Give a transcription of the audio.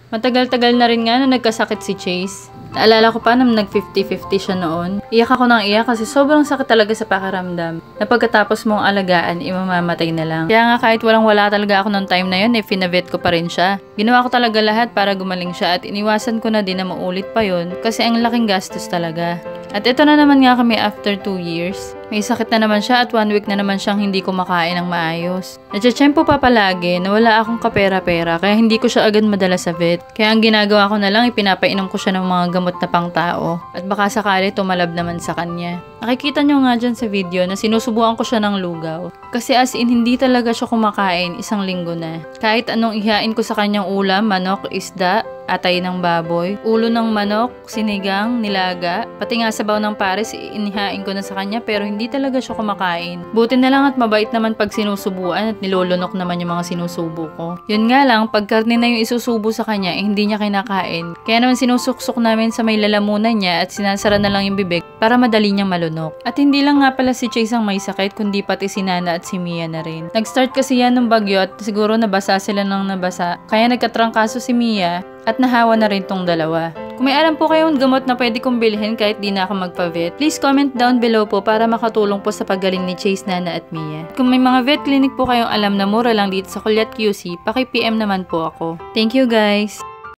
Matagal-tagal na rin nga na nagkasakit si Chase. Naalala ko pa na nag-50-50 siya noon. Iyak ako ng iyak kasi sobrang sakit talaga sa pakiramdam na pagkatapos mong alagaan, mamamatay na lang. Kaya nga kahit walang-wala talaga ako noong time na yun, pinavet ko pa rin siya. Ginawa ko talaga lahat para gumaling siya at iniwasan ko na din na maulit pa yun kasi ang laking gastos talaga. At ito na naman nga kami after 2 years. May sakit na naman siya at 1 week na naman siyang hindi kumakain ng maayos. Natsyempo pa palagi na wala akong kapera-pera kaya hindi ko siya agad madala sa vet. Kaya ang ginagawa ko na lang ipinapainom ko siya ng mga gamot na pang tao at baka sakali tumalab naman sa kanya. Nakikita nyo nga dyan sa video na sinusubuan ko siya ng lugaw. Kasi as in hindi talaga siya kumakain 1 linggo na. Kahit anong ihain ko sa kanyang ulam, manok, isda, atay ng baboy, ulo ng manok, sinigang, nilaga, pati nga sabaw ng pares inihain ko na sa kanya pero hindi talaga siya kumakain. Buti na lang at mabait naman pag sinusubuan at nilolunok naman yung mga sinusubo ko. Yun nga lang, pag karne na yung isusubo sa kanya, hindi niya kinakain. Kaya naman sinusuksok namin sa may lalamunan niya at sinasara na lang yung bibig para madali niyang malunok. At hindi lang nga pala si Chase ang may sakit, kundi pati si Nana at si Mia na rin. Nag-start kasi yan ng bagyo at siguro nabasa sila ng nabasa. Kaya nagkatrangkaso si Mia at nahawa na rin tong dalawa. Kung may alam po kayong gamot na pwede kong bilhin kahit di na ako magpa-vet, please comment down below po para makatulong po sa paggaling ni Chase, Nana at Mia. Kung may mga vet clinic po kayong alam na mura lang dito sa Kulyat QC, paki-PM naman po ako. Thank you guys!